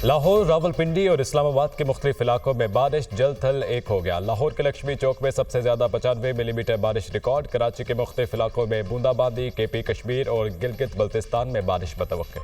लाहौर, रावलपिंडी और इस्लामाबाद के मुख्तलिफ इलाकों में बारिश जल थल एक हो गया। लाहौर के लक्ष्मी चौक में सबसे ज्यादा 95 मिलीमीटर बारिश रिकॉर्ड। कराची के मुख्तलिफ इलाकों में बूंदाबांदी। KP कश्मीर और गिलगित बल्तिस्तान में बारिश मुतवक्किल।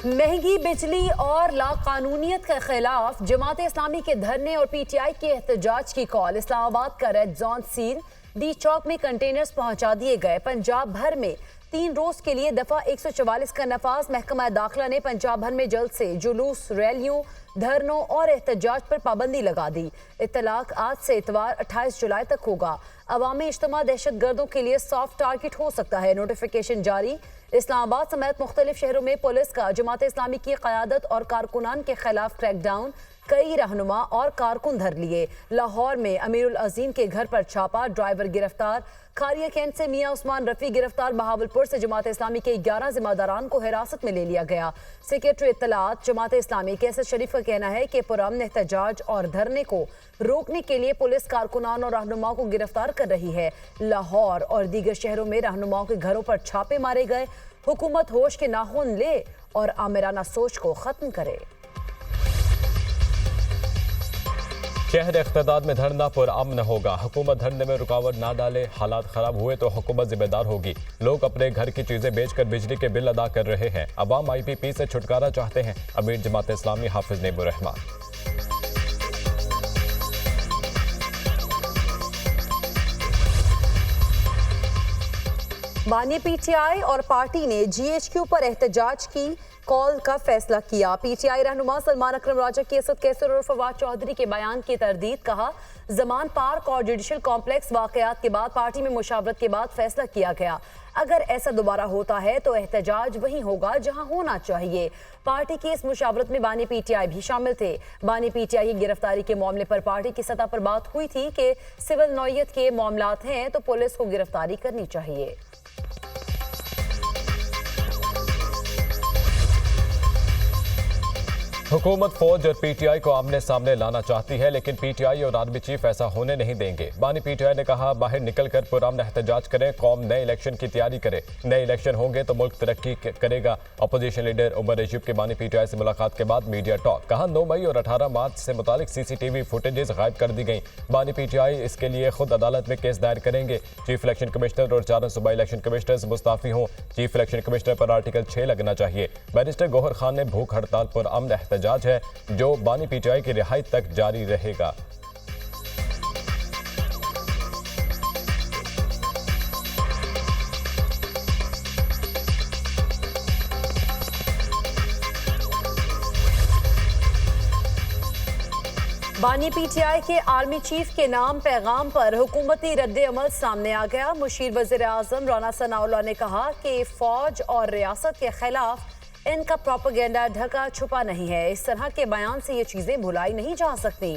महंगी बिजली और लाकानूनियत के खिलाफ जमात इस्लामी के धरने और PTI के एहतजाज की कॉल। इस्लामाबाद का रेड जोन सील। डी चौक में कंटेनर्स पहुंचा दिए गए। पंजाब भर में 3 रोज के लिए दफा 144 का नफाज। महकमा दाखिला ने पंजाब भर में जल्द से जुलूस, रैलियों, धरनों और एहतजाज पर पाबंदी लगा दी। इत्तलाक आज से इतवार 28 जुलाई तक होगा। अवामी इज्तिमा दहशत गर्दों के लिए सॉफ्ट टारगेट हो सकता है, नोटिफिकेशन जारी। इस्लामाबाद समेत मुख्तलिफ शहरों में पुलिस का जमात इस्लामी की क़यादत और कारकुनान के खिलाफ क्रैकडाउन। कई रहनुमा और कारकुन धर लिए। लाहौर में अमीरुल अजीम के घर पर छापा, ड्राइवर गिरफ्तार। खारिया कैंट से मियां उस्मान रफी गिरफ्तार। बहावलपुर से जमात इस्लामी के 11 जिम्मेदारान को हिरासत में ले लिया गया। सेक्रेटरी इत्तलात जमात इस्लामी कैसर शरीफ का कहना है कि पुरअमन एहतजाज और धरने को रोकने के लिए पुलिस कारकुनान और रहनुमाओं को गिरफ्तार कर रही है। लाहौर और दीगर शहरों में रहनुमाओं के घरों पर छापे मारे गए। हुकूमत होश के नाखून ले और आमिराना सोच को खत्म करे। शहर इख्तिदार में धरना पुरअमन होगा। हुकूमत धरने में रुकावट ना डाले। हालात खराब हुए तो हुकूमत जिम्मेदार होगी। लोग अपने घर की चीजें बेचकर बिजली के बिल अदा कर रहे हैं। अवाम IPP से छुटकारा चाहते हैं। अमीर जमात इस्लामी हाफिज नेबुर रहमान। बानी PTI और पार्टी ने GHQ पर एहतजाज की कॉल का फैसला किया। PTI रहनुमा सलमान अकरम राजा की असद कैसर और फवाद चौधरी के बयान की तरदीद। कहा, जमान पार्क और जुडिशल कॉम्प्लेक्स वाकयात के बाद पार्टी में मुशावरत के बाद फैसला किया गया। अगर ऐसा दोबारा होता है तो एहतजाज वहीं होगा जहां होना चाहिए। पार्टी की इस मुशावरत में बानी PTI भी शामिल थे। बानी PTI की गिरफ्तारी के मामले पर पार्टी की सतह पर बात हुई थी कि सिविल नौयत के मामलात हैं तो पुलिस को गिरफ्तारी करनी चाहिए। हुकूमत फौज और PTI को आमने सामने लाना चाहती है, लेकिन PTI और आर्मी चीफ ऐसा होने नहीं देंगे। बानी PTI ने कहा, बाहर निकलकर पुरअमन एहतजाज करें। कौम नए इलेक्शन की तैयारी करे। नए इलेक्शन होंगे तो मुल्क तरक्की करेगा। अपोजिशन लीडर उमर अयूब की बानी PTI से मुलाकात के बाद मीडिया टॉक। कहा, 9 मई और 18 मार्च से मुतालिक CCTV फुटेजेस गायब कर दी गई। बानी PTI इसके लिए खुद अदालत में केस दायर करेंगे। चीफ इलेक्शन कमिश्नर और 4 सूबाई इलेक्शन कमिश्नर्स मुस्ताफी हों। चीफ इलेक्शन कमिश्नर पर आर्टिकल 6 लगना चाहिए। बैरिस्टर गौहर खान ने भूख हड़ताल पुरअमन एहतजाज है जो बानी PTI की रिहाई तक जारी रहेगा। बानी PTI के आर्मी चीफ के नाम पैगाम पर हुकूमती रद्द अमल सामने आ गया। मुशीर वज़ीर आज़म राना सनाउल्लाह ने कहा कि फौज और रियासत के खिलाफ इनका प्रोपेगेंडा ढका छुपा नहीं है। इस तरह के बयान से ये चीजें भुलाई नहीं जा सकती।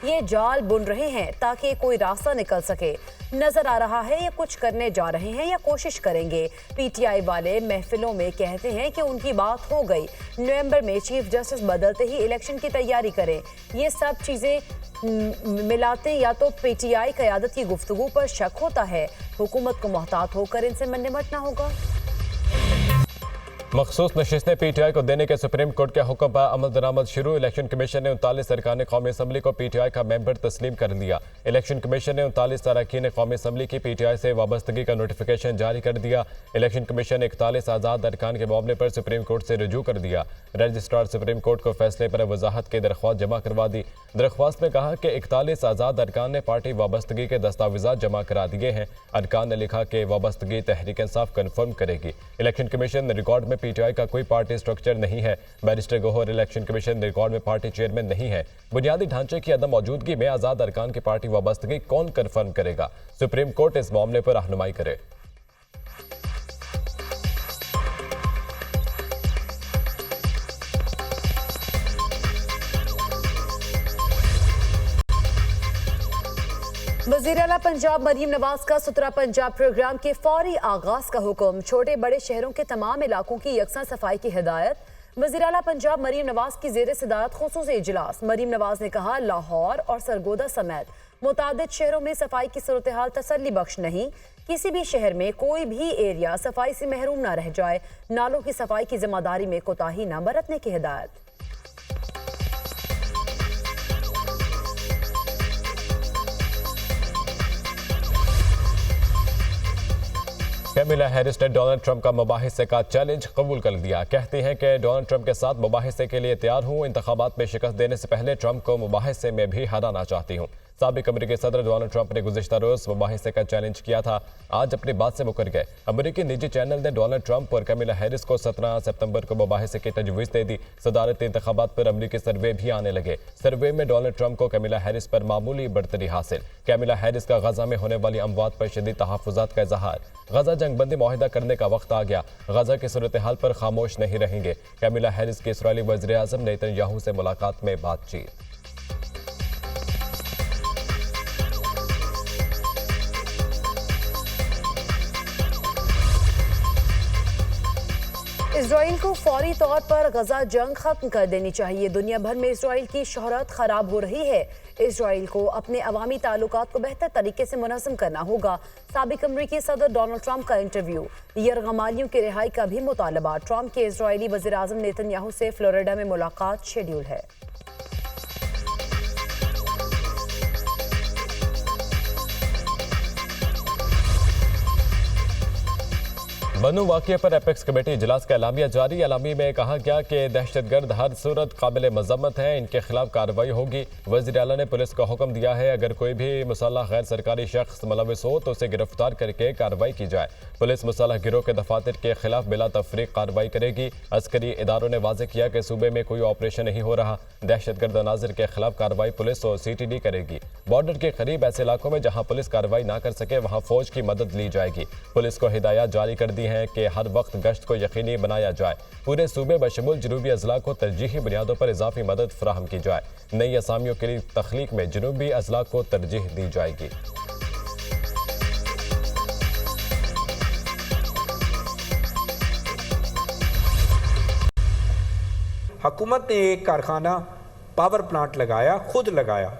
ये जाल बुन रहे हैं ताकि कोई रास्ता निकल सके। नजर आ रहा है ये कुछ करने जा रहे हैं या कोशिश करेंगे। PTI वाले महफिलों में कहते हैं कि उनकी बात हो गई। नवंबर में चीफ जस्टिस बदलते ही इलेक्शन की तैयारी करें। ये सब चीजें मिलाते या तो PTI क़यादत की गुफ्तगू पर शक होता है। हुकूमत को मोहतात होकर इनसे निपटना होगा। मखसूस नशिस्तें PTI को देने के सुप्रीम कोर्ट के हुक्म पर अमल दरामद शुरू। इलेक्शन कमीशन ने 39 अरकान कौमी असम्बली को PTI का मेंबर तस्लीम कर दिया। इलेक्शन कमीशन ने 39 अरकान कौमी असम्बली की PTI से वाबस्तगी का नोटिफिकेशन जारी कर दिया। इलेक्शन कमीशन ने 41 आज़ाद अरकान के मामले पर सुप्रीम कोर्ट से रुजू कर दिया। रजिस्ट्रार सुप्रीम कोर्ट को फैसले पर वजाहत की दरख्वास्त जमा करवा दी। दरख्वास्त में कहा कि 41 आज़ाद अरकान ने पार्टी वाबस्तगी के दस्तावेजात जमा करा दिए हैं। अरकान ने लिखा कि वाबस्तगी तहरीक इंसाफ कन्फर्म करेगी। इलेक्शन कमीशन रिकॉर्ड में PTI का कोई पार्टी स्ट्रक्चर नहीं है। Barrister Gohar election commission record में पार्टी चेयरमैन नहीं है। बुनियादी ढांचे की अदम मौजूदगी में आजाद अरकान की पार्टी वाबस्तगी कौन कंफर्म करेगा? सुप्रीम कोर्ट इस मामले पर रहनुमाई करे। वज़ीर आला पंजाब मरीम नवाज का सुतरा पंजाब प्रोग्राम के फौरी आगाज का हुक्म। छोटे बड़े शहरों के तमाम इलाकों की यकसा सफाई की हिदायत। वज़ीर आला पंजाब मरीम नवाज की ज़ेर सदारत खुसूसी इजलास। मरीम नवाज ने कहा, लाहौर और सरगोदा समेत मुतादिद शहरों में सफाई की सूरत हाल तसल्ली बख्श नहीं। किसी भी शहर में कोई भी एरिया सफाई से महरूम न रह जाए। नालों की सफाई की जिम्मेदारी में कोताही न बरतने की हिदायत। कैमिला हैरिस ने डोनाल्ड ट्रंप का मुबाहिसे का चैलेंज कबूल कर लिया। कहती हैं कि डोनाल्ड ट्रंप के साथ मुबाहिसे के लिए तैयार हूं। इंतखाबात में शिकस्त देने से पहले ट्रंप को मुबाहिसे में भी हराना चाहती हूं। साबिक अमेरिकी सदर डोनाल्ड ट्रंप ने गुज़िश्ता रोज मुबाहिसे का चैलेंज किया था। आज अपनी बात से मुकर गए। अमेरिकी निजी चैनल ने डोनाल्ड ट्रंप और कैमिला हैरिस को 17 सितंबर को मुबाहिसे की तजवीज़ दे दी। सदारती इंतखाबात पर अमेरिकी सर्वे भी आने लगे। सर्वे में डोनाल्ड ट्रंप को कैमिला हैरिस पर मामूली बढ़तरी हासिल। कैमिला हैरिस का गजा में होने वाली अमवात पर शदीद तहफ़्फ़ुज़ात का इज़हार। गजा जंगबंदी मुआहिदा करने का वक्त आ गया। गजा की सूरत हाल पर खामोश नहीं रहेंगे। कैमिला हैरिस की इस्राईली वज़ीर आज़म नेतन्याहू से मुलाकात में बातचीत। इजराइल को फौरी तौर पर गजा जंग खत्म कर देनी चाहिए। दुनिया भर में इजराइल की शोहरत खराब हो रही है। इजराइल को अपने अवामी ताल्लुकात को बेहतर तरीके से मुनज़्ज़म करना होगा। साबिक अमरीकी सदर डोनाल्ड ट्रंप का इंटरव्यू। यरगमालियों की रिहाई का भी मुतालबा। ट्रंप के इजरायली वज़ीर आज़म नेतन्याहू से फ्लोरिडा में मुलाकात शेड्यूल है। बनु वाक़िए पर एपेक्स कमेटी इजलास का एलामिया जारी। एलामी में कहा गया कि दहशतगर्द हर सूरत काबिल मजम्मत है, इनके खिलाफ कार्रवाई होगी। वज़ीर आला ने पुलिस को हुक्म दिया है अगर कोई भी मुसल्लह गैर सरकारी शख्स मुलविस हो तो उसे गिरफ्तार करके कार्रवाई की जाए। पुलिस मुसल्लह गिरोह के दफातर के खिलाफ बिला तफरीक कार्रवाई करेगी। अस्करी इदारों ने वाज़ेह किया कि सूबे में कोई ऑपरेशन नहीं हो रहा। दहशतगर्द अनाज़िर के खिलाफ कार्रवाई पुलिस और CTD करेगी। बॉर्डर के करीब ऐसे इलाकों में जहाँ पुलिस कार्रवाई ना कर सके वहाँ फौज की मदद ली जाएगी। पुलिस को हिदायत जारी कर दी है कि हर वक्त गश्त को यकीनी बनाया जाए। पूरे सूबे बशमूल जनूबी अजला को तरजीही बुनियादों पर इजाफी मदद फराहम की जाए। नई असामियों के लिए तख्लीक में जनूबी अजला को तरजीह दी जाएगी। हुकूमत ने एक कारखाना पावर प्लांट लगाया, खुद लगाया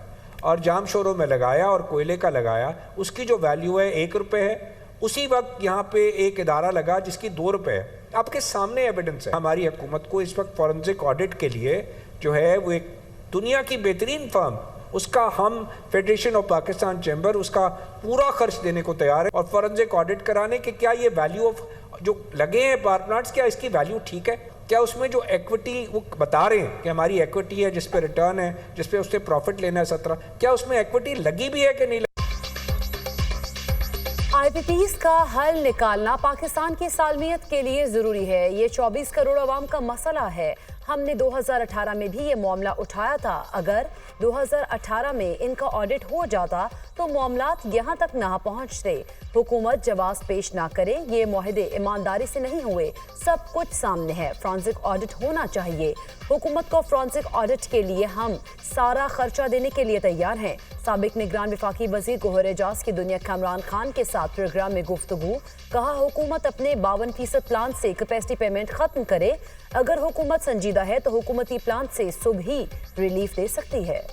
और जाम शोरों में लगाया और कोयले का लगाया। उसकी जो वैल्यू है 1 रुपये है। उसी वक्त यहाँ पे एक इदारा लगा जिसकी 2 रुपये है। आपके सामने एविडेंस है। हमारी हुकूमत को इस वक्त फॉरेंसिक ऑडिट के लिए जो है वो एक दुनिया की बेहतरीन फर्म, उसका हम फेडरेशन ऑफ पाकिस्तान चैम्बर उसका पूरा खर्च देने को तैयार है और फॉरेंसिक ऑडिट कराने कि क्या ये वैल्यू ऑफ जो लगे हैं पावर प्लांट्स, क्या इसकी वैल्यू ठीक है, क्या उसमें जो इक्विटी वो बता रहे हैं कि हमारी इक्विटी है जिस पे रिटर्न है, जिस पे उससे प्रॉफिट लेना है 17, क्या उसमें इक्विटी लगी भी है कि नहीं। IPPs का हल निकालना पाकिस्तान की सालमियत के लिए जरूरी है। ये 24 करोड़ अवाम का मसला है। हमने 2018 में भी ये मामला उठाया था। अगर 2018 में इनका ऑडिट हो जाता तो मामलात यहाँ तक ना पहुँचते। हुकूमत जवाब पेश ना करे, ये मुआहदे ईमानदारी से नहीं हुए। सब कुछ सामने है। फ्रांसिक ऑडिट होना चाहिए। हुकूमत को फ्रांसिक ऑडिट के लिए हम सारा खर्चा देने के लिए तैयार हैं। साबिक निगरान वफाकी वजीर गोहर एजाज की दुनिया कामरान खान के साथ प्रोग्राम में गुफ्तगू। कहा हुकूमत अपने 52% प्लान से कैपेसिटी पेमेंट खत्म करे। अगर हुकूमत संजीदा है तो हुकूमती प्लान से सुबह ही रिलीफ दे सकती है।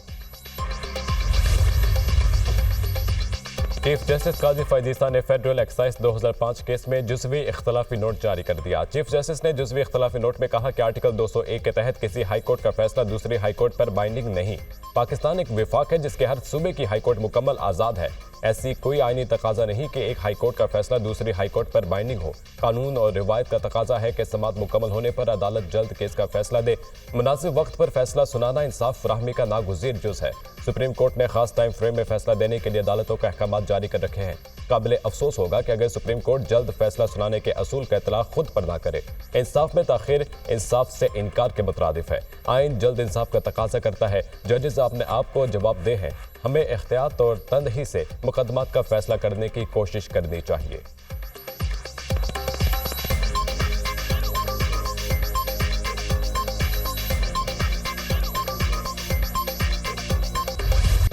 चीफ जस्टिस काजी फैजीसा ने फेडरल एक्साइज 2005 केस में जुज़वी इख्तलाफी नोट जारी कर दिया। चीफ जस्टिस ने जुज़वी इख्तलाफी नोट में कहा कि आर्टिकल 201 के तहत किसी हाई कोर्ट का फैसला दूसरी हाई कोर्ट पर बाइंडिंग नहीं। पाकिस्तान एक विफाक है जिसके हर सूबे की हाई कोर्ट मुकम्मल आज़ाद है। ऐसी कोई आईनी तकाजा नहीं कि एक हाई कोर्ट का फैसला दूसरी हाई कोर्ट पर बाइंडिंग हो। कानून और रिवायत का तकाजा है कि समाअत मुकम्मल होने पर अदालत जल्द केस का फैसला दे। मुनासिब वक्त पर फैसला सुनाना इंसाफ फराहमी का नागुज़ीर जुज़ है। सुप्रीम कोर्ट ने खास टाइम फ्रेम में फैसला देने के लिए अदालतों का अहकाम जारी कर रखे हैं। काबिल अफसोस होगा कि अगर सुप्रीम कोर्ट जल्द फैसला सुनाने के असूल का इतलाक खुद पर ना करे। इंसाफ में ताखिर इंसाफ से इनकार के मुतरादिफ है। आइन जल्द इंसाफ का तकाजा करता है। जजेस अपने आप को जवाबदेह हैं। हमें एहतियात और तंदही से मुकदमात का फैसला करने की कोशिश करनी चाहिए।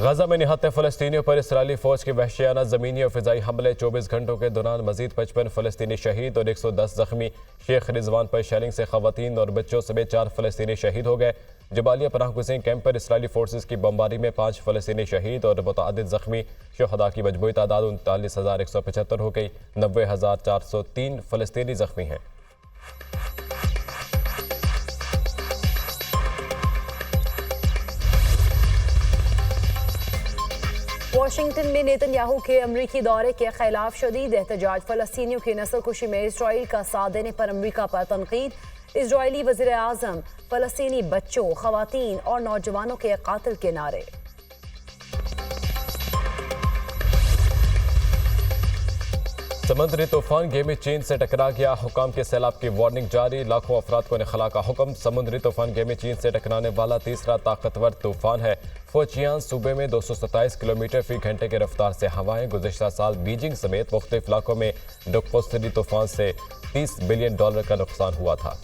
गजा में निहत्ते फ़लस्तीनियों पर इसराइली फ़ौज के वहशियाना ज़मीनी और फ़िज़ाई हमले। 24 घंटों के दौरान मज़ीद 55 फ़लस्तीनी शहीद और 110 ज़ख्मी। शेख रिजवान पर शेलिंग से ख़वातीन और बच्चों समेत 4 फ़लस्तीनी शहीद हो गए। जबालिया पनाह गुज़ीन कैंप पर इसराइली फोर्सेस की बमबारी में 5 फ़लस्तीनी शहीद और मुतअद्दिद ज़ख्मी। शुहदा की मजमूई तादाद 39,175 हो गई। 90,403 फ़लस्तीनी ज़ख्मी हैं। वाशिंगटन में नेतन्याहू के अमरीकी दौरे के खिलाफ शदीद एहतजाज। फ़लस्तीनियों की नस्लकुशी में इसराइल का साथ देने पर अमरीका पर तनकीद। इजरायली वज़ीर आज़म फ़लस्तीनी बच्चों, ख़वातीन और नौजवानों के कातिल के नारे। समुद्री तूफान गेमी चीन से टकरा गया। हुकाम के सैलाब की वार्निंग जारी। लाखों अफराद को निखला का हुक्म। समुद्री तूफान गेमी चीन से टकराने वाला तीसरा ताकतवर तूफान है। फुजियान सूबे में 227 किलोमीटर फी घंटे की रफ्तार से हवाएं। गुज़िश्ता साल बीजिंग समेत मुख्तलिफ इलाकों में डोक्फोस्टी तूफान से $30 बिलियन का नुकसान हुआ था।